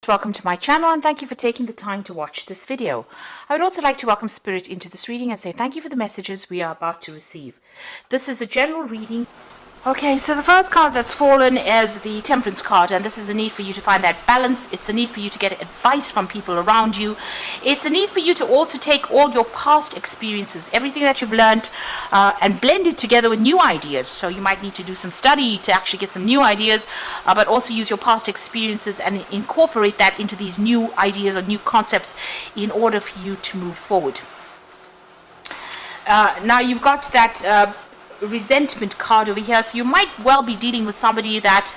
Welcome to my channel and thank you for taking the time to watch this video. I would also like to welcome Spirit into this reading and say thank you for the messages we are about to receive. This is a general reading. Okay, so the first card that's fallen is the Temperance card, and this is a need for you to find that balance. It's a need for you to get advice from people around you. It's a need for you to also take all your past experiences, everything that you've learned, and blend it together with new ideas. So you might need to do some study to actually get some new ideas, but also use your past experiences and incorporate that into these new ideas or new concepts in order for you to move forward. Now you've got that resentment card over here, so you might well be dealing with somebody that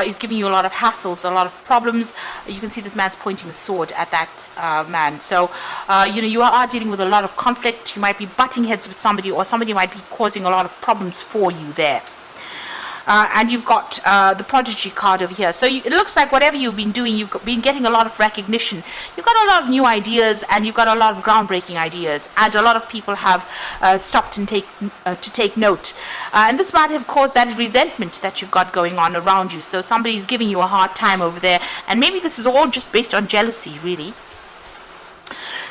is giving you a lot of hassles, a lot of problems. You can see this man's pointing a sword at that man, so you are dealing with a lot of conflict. You might be butting heads with somebody, or somebody might be causing a lot of problems for you there. And you've got the Prodigy card over here. So it looks like whatever you've been doing, you've been getting a lot of recognition. You've got a lot of new ideas, and you've got a lot of groundbreaking ideas. And a lot of people have stopped and to take note. And this might have caused that resentment that you've got going on around you. So somebody's giving you a hard time over there. And maybe this is all just based on jealousy, really.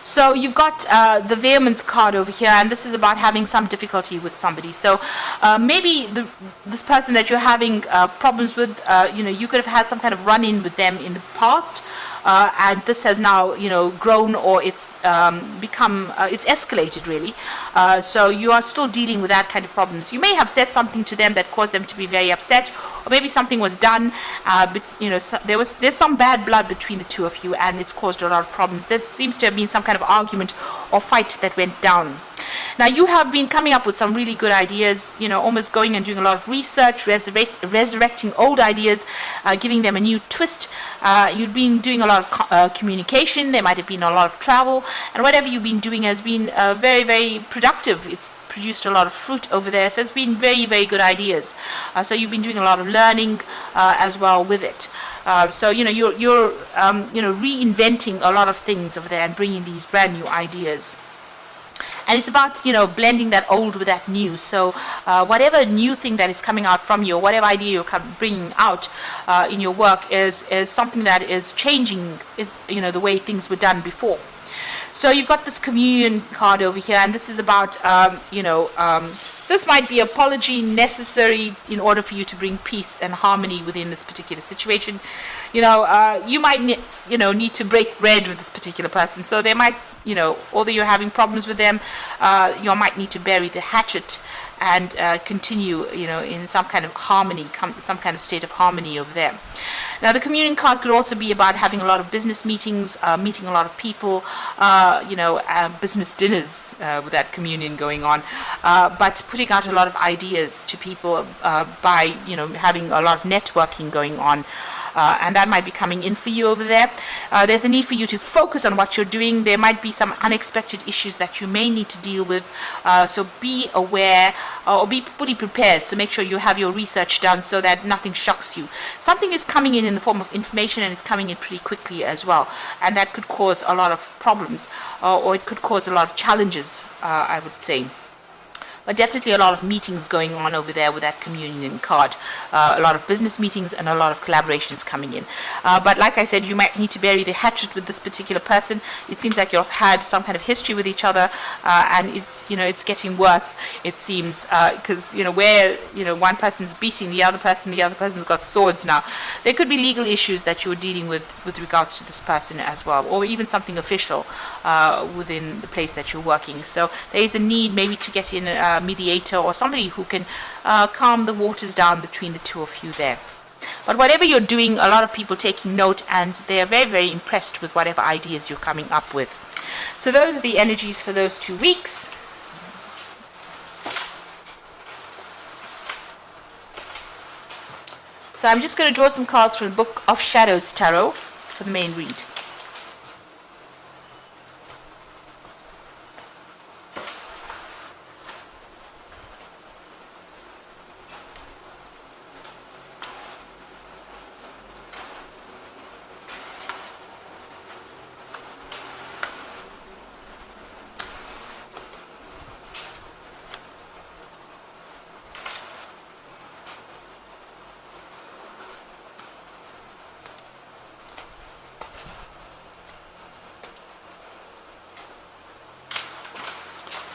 So you've got the Vehemence card over here, and this is about having some difficulty with somebody. So maybe this person that you're having problems with, you could have had some kind of run-in with them in the past, and this has now, grown, or it's it's escalated really. So you are still dealing with that kind of problems. You may have said something to them that caused them to be very upset, or maybe something was done, but there's some bad blood between the two of you, and it's caused a lot of problems. There seems to have been some kind of argument or fight that went down. Now you have been coming up with some really good ideas, almost going and doing a lot of research, resurrecting old ideas, giving them a new twist. You've been doing a lot of communication. There might have been a lot of travel, and whatever you've been doing has been very, very productive. It's produced a lot of fruit over there, so it's been very, very good ideas. So you've been doing a lot of learning as well with it. So you're reinventing a lot of things over there and bringing these brand new ideas. And it's about, blending that old with that new. So whatever new thing that is coming out from you, or whatever idea you're bringing out in your work is something that is changing, the way things were done before. So you've got this Communion card over here, and this is about, this might be apology necessary in order for you to bring peace and harmony within this particular situation. You might need to break bread with this particular person. So they might, although you're having problems with them, you might need to bury the hatchet and continue, in some kind of harmony, some kind of state of harmony over there. Now, the Communion card could also be about having a lot of business meetings, meeting a lot of people, business dinners with that communion going on, but putting out a lot of ideas to people by, having a lot of networking going on. And that might be coming in for you over there. There's a need for you to focus on what you're doing. There might be some unexpected issues that you may need to deal with. So be aware, or be fully prepared. So make sure you have your research done so that nothing shocks you. Something is coming in the form of information, and it's coming in pretty quickly as well. And that could cause a lot of problems, or it could cause a lot of challenges, I would say. But definitely a lot of meetings going on over there with that Communion card. A lot of business meetings and a lot of collaborations coming in. But like I said, you might need to bury the hatchet with this particular person. It seems like you've had some kind of history with each other, and it's getting worse, it seems, because where one person's beating the other person's got swords now. There could be legal issues that you're dealing with regards to this person as well, or even something official within the place that you're working. So there is a need maybe to get in mediator, or somebody who can calm the waters down between the two of you there. But whatever you're doing, a lot of people taking note, and they are very, very impressed with whatever ideas you're coming up with. So those are the energies for those 2 weeks. So I'm just going to draw some cards from the Book of Shadows Tarot for the main read.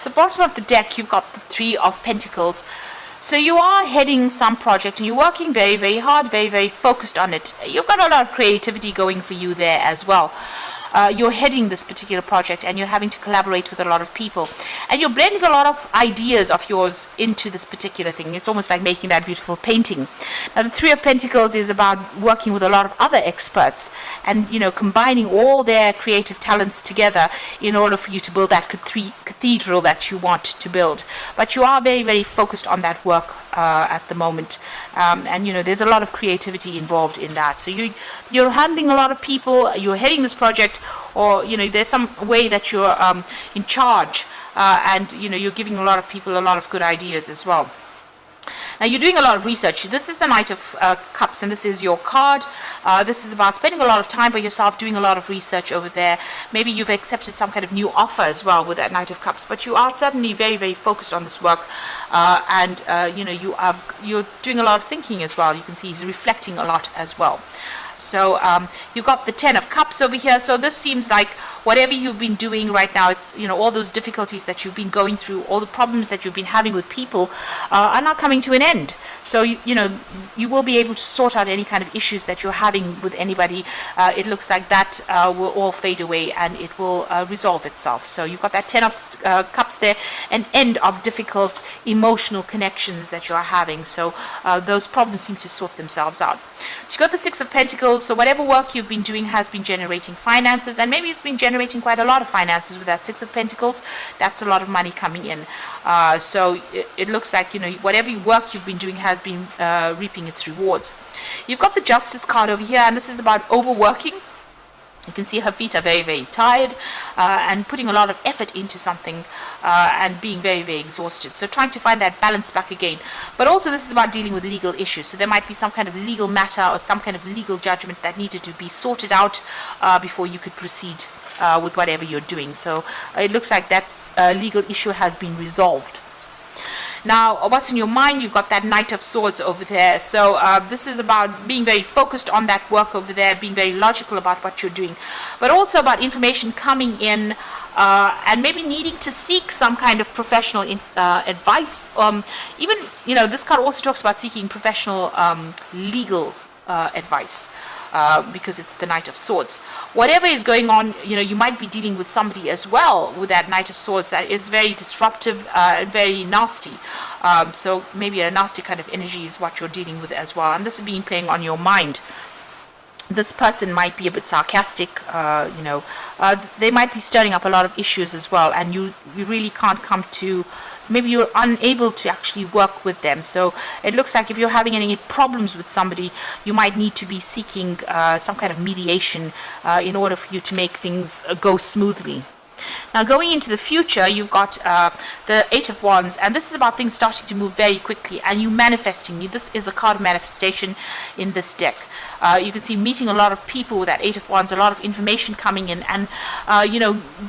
So bottom of the deck, you've got the Three of Pentacles. So you are heading some project and you're working very, very hard, very, very focused on it. You've got a lot of creativity going for you there as well. You're heading this particular project and you're having to collaborate with a lot of people. And you're blending a lot of ideas of yours into this particular thing. It's almost like making that beautiful painting. Now, the Three of Pentacles is about working with a lot of other experts and, combining all their creative talents together in order for you to build that cathedral that you want to build. But you are very, very focused on that work at the moment. And, there's a lot of creativity involved in that. So you're handling a lot of people, you're heading this project, or there's some way that you're in charge, and you're giving a lot of people a lot of good ideas as well. Now you're doing a lot of research. This is the Knight of Cups, and this is your card. This is about spending a lot of time by yourself, doing a lot of research over there. Maybe you've accepted some kind of new offer as well with that Knight of Cups, but you are certainly very, very focused on this work, and you're doing a lot of thinking as well. You can see he's reflecting a lot as well. So you've got the Ten of Cups over here. So this seems like whatever you've been doing right now, it's all those difficulties that you've been going through, all the problems that you've been having with people are now coming to an end. So you will be able to sort out any kind of issues that you're having with anybody. It looks like that will all fade away and it will resolve itself. So you've got that Ten of Cups there, an end of difficult emotional connections that you're having. So those problems seem to sort themselves out. So you've got the Six of Pentacles. So whatever work you've been doing has been generating finances, and maybe it's been generating quite a lot of finances with that Six of Pentacles. That's a lot of money coming in. So it looks like whatever work you've been doing has been reaping its rewards. You've got the Justice card over here, and this is about overworking. You can see her feet are very, very tired and putting a lot of effort into something and being very, very exhausted. So trying to find that balance back again. But also this is about dealing with legal issues. So there might be some kind of legal matter or some kind of legal judgment that needed to be sorted out before you could proceed with whatever you're doing. So it looks like that legal issue has been resolved. Now, what's in your mind? You've got that Knight of Swords over there. So this is about being very focused on that work over there, being very logical about what you're doing, but also about information coming in and maybe needing to seek some kind of professional advice. Even, this card also talks about seeking professional legal advice. Because it's the Knight of Swords. Whatever is going on, you might be dealing with somebody as well with that Knight of Swords that is very disruptive and very nasty. So maybe a nasty kind of energy is what you're dealing with as well. And this is being playing on your mind. This person might be a bit sarcastic, they might be stirring up a lot of issues as well, and you really can't come to, maybe you're unable to actually work with them. So it looks like if you're having any problems with somebody, you might need to be seeking some kind of mediation in order for you to make things go smoothly. Now going into the future, you've got the Eight of Wands, and this is about things starting to move very quickly and you manifesting. This is a card of manifestation in this deck. You can see meeting a lot of people with that Eight of Wands, a lot of information coming in, and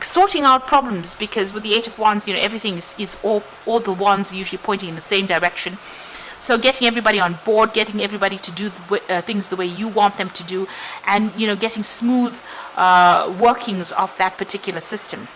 sorting out problems, because with the Eight of Wands, everything is all the wands are usually pointing in the same direction. So getting everybody on board, getting everybody to do things the way you want them to do, and getting smooth workings of that particular system.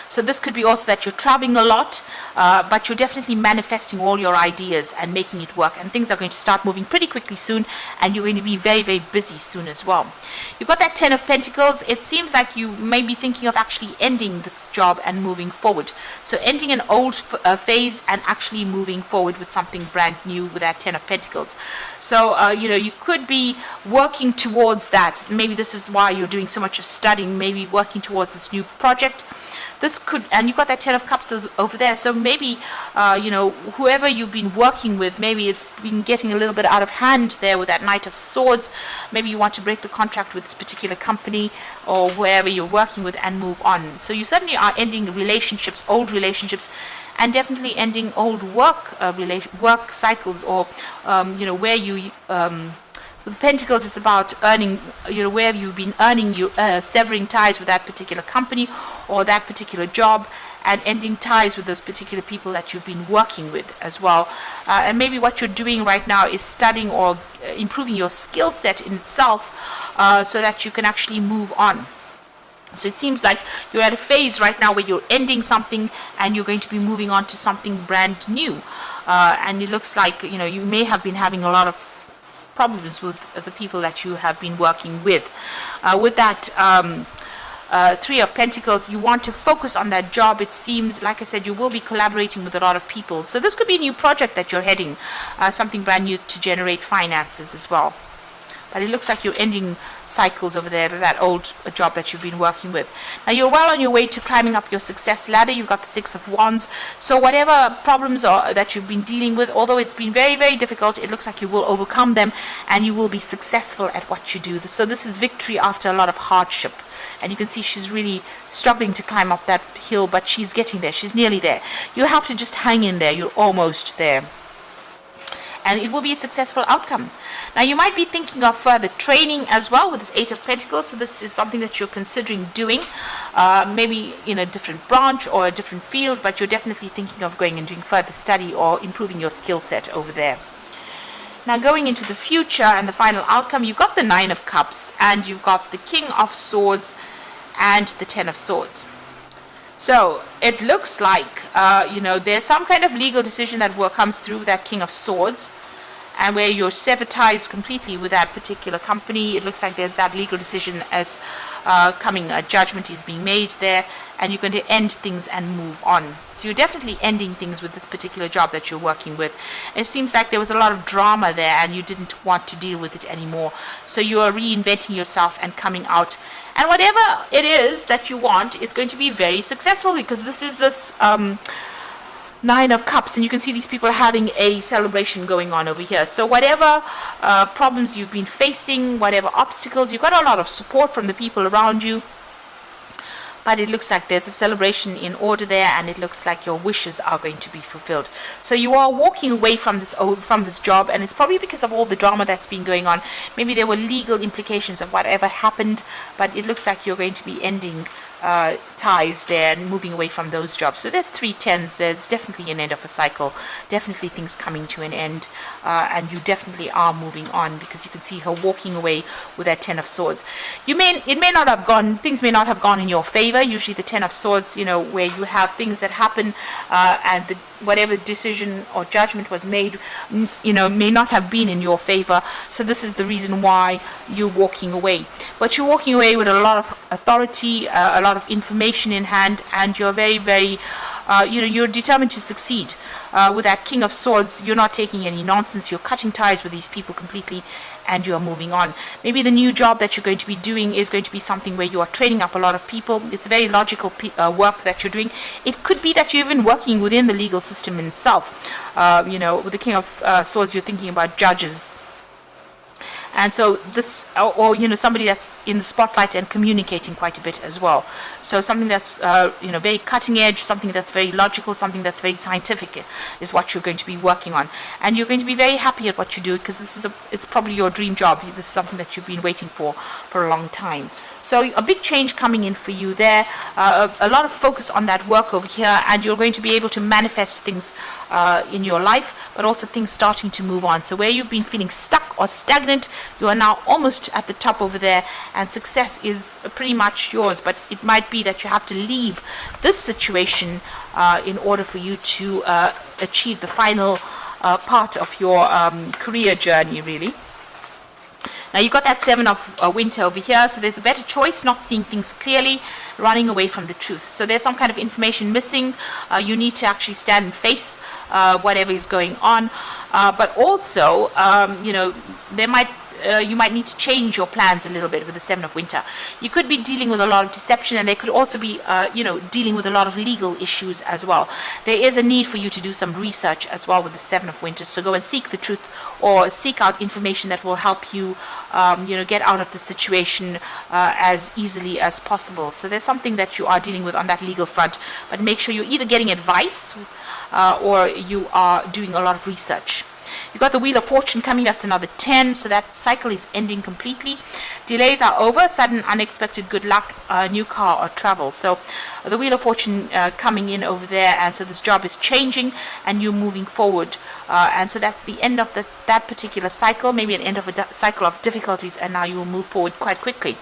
So this could be also that you're traveling a lot, but you're definitely manifesting all your ideas and making it work. And things are going to start moving pretty quickly soon, and you're going to be very, very busy soon as well. You've got that Ten of Pentacles. It seems like you may be thinking of actually ending this job and moving forward. So ending an old phase and actually moving forward with something brand new with that Ten of Pentacles. So, you could be working towards that. Maybe this is why you're doing so much of studying, maybe working towards this new project. This could, and you've got that Ten of Cups over there, so maybe, whoever you've been working with, maybe it's been getting a little bit out of hand there with that Knight of Swords. Maybe you want to break the contract with this particular company or wherever you're working with and move on. So you certainly are ending relationships, old relationships, and definitely ending old work cycles, or, where you... with Pentacles, it's about earning, where you've been earning, severing ties with that particular company or that particular job, and ending ties with those particular people that you've been working with as well. And maybe what you're doing right now is studying or improving your skill set in itself, so that you can actually move on. So it seems like you're at a phase right now where you're ending something and you're going to be moving on to something brand new. And it looks like, you may have been having a lot of problems with the people that you have been working with. With that Three of Pentacles, you want to focus on that job. It seems, like I said, you will be collaborating with a lot of people. So this could be a new project that you're heading, something brand new to generate finances as well. But it looks like you're ending cycles over there, that old job that you've been working with. Now you're well on your way to climbing up your success ladder. You've got the Six of Wands. So whatever problems that you've been dealing with, although it's been very, very difficult, it looks like you will overcome them and you will be successful at what you do. So this is victory after a lot of hardship. And you can see she's really struggling to climb up that hill, but she's getting there. She's nearly there. You have to just hang in there. You're almost there. And it will be a successful outcome. Now you might be thinking of further training as well with this Eight of Pentacles. So this is something that you're considering doing, maybe in a different branch or a different field, but you're definitely thinking of going and doing further study or improving your skill set over there. Now going into the future and the final outcome, you've got the Nine of Cups and you've got the King of Swords and the Ten of Swords. So it looks like, there's some kind of legal decision that comes through that King of Swords, and where you're severed ties completely with that particular company. It looks like there's that legal decision as coming, a judgment is being made there, and you're going to end things and move on. So you're definitely ending things with this particular job that you're working with. It seems like there was a lot of drama there and you didn't want to deal with it anymore. So you are reinventing yourself and coming out. And whatever it is that you want is going to be very successful, because this is this Nine of Cups, and you can see these people having a celebration going on over here. So whatever problems you've been facing, whatever obstacles, you've got a lot of support from the people around you. But it looks like there's a celebration in order there, and it looks like your wishes are going to be fulfilled. So you are walking away from this job, and it's probably because of all the drama that's been going on. Maybe there were legal implications of whatever happened, but it looks like you're going to be ending ties there and moving away from those jobs. So there's 3 10s. There's definitely an end of a cycle, definitely things coming to an end, and you definitely are moving on, because you can see her walking away with that 10 of Swords. Things may not have gone in your favor. Usually the 10 of Swords, where you have things that happen and whatever decision or judgment was made, may not have been in your favor. So this is the reason why you're walking away. But you're walking away with a lot of authority, a lot of information in hand, and you're very, very, you're determined to succeed. With that King of Swords, you're not taking any nonsense. You're cutting ties with these people completely, and you are moving on. Maybe the new job that you're going to be doing is going to be something where you are training up a lot of people. It's very logical work that you're doing. It could be that you're even working within the legal system itself. With the King of Swords, you're thinking about judges. And so this, or somebody that's in the spotlight and communicating quite a bit as well. So something that's very cutting edge, something that's very logical, something that's very scientific is what you're going to be working on. And you're going to be very happy at what you do, because it's probably your dream job. This is something that you've been waiting for a long time. So a big change coming in for you there, a lot of focus on that work over here, and you're going to be able to manifest things in your life, but also things starting to move on. So where you've been feeling stuck or stagnant, you are now almost at the top over there, and success is pretty much yours. But it might be that you have to leave this situation in order for you to achieve the final part of your career journey, really. Now you've got that 7 of Winter over here, so there's a better choice, not seeing things clearly, running away from the truth. So there's some kind of information missing. You need to actually stand and face whatever is going on. But also, you might need to change your plans a little bit with the 7 of Winter. You could be dealing with a lot of deception, and they could also be, dealing with a lot of legal issues as well. There is a need for you to do some research as well with the 7 of Winter. So go and seek the truth, or seek out information that will help you, get out of the situation as easily as possible. So there's something that you are dealing with on that legal front, but make sure you're either getting advice or you are doing a lot of research. You've got the Wheel of Fortune coming, that's another 10, so that cycle is ending completely. Delays are over, sudden unexpected good luck, new car or travel. So the Wheel of Fortune coming in over there, and so this job is changing and you're moving forward. And so that's the end of that particular cycle, maybe an end of a cycle of difficulties, and now you will move forward quite quickly.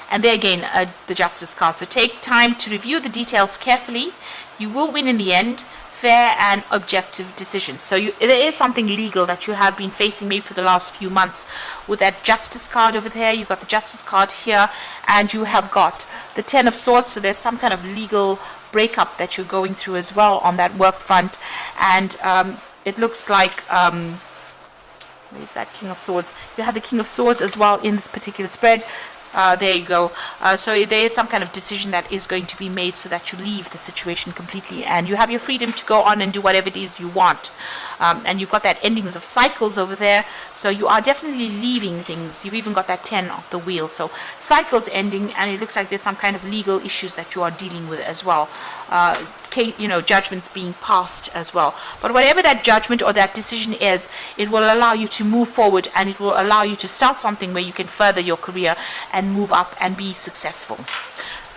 And there again, the Justice card. So take time to review the details carefully. You will win in the end. Fair and objective decisions. So there is something legal that you have been facing maybe for the last few months. With that Justice card over there, you've got the Justice card here, and you have got the Ten of Swords. So there's some kind of legal breakup that you're going through as well on that work front. And it looks like where's that King of Swords? You have the King of Swords as well in this particular spread. There you go. So there is some kind of decision that is going to be made so that you leave the situation completely and you have your freedom to go on and do whatever it is you want. And you've got that endings of cycles over there. So you are definitely leaving things. You've even got that 10 of the wheel. So cycles ending, and it looks like there's some kind of legal issues that you are dealing with as well. Judgments being passed as well. But whatever that judgment or that decision is, it will allow you to move forward, and it will allow you to start something where you can further your career and move up and be successful.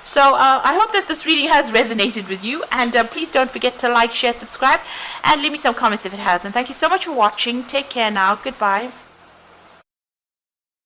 So I hope that this reading has resonated with you, and please don't forget to like, share, subscribe, and leave me some comments if it has. And thank you so much for watching. Take care now. Goodbye.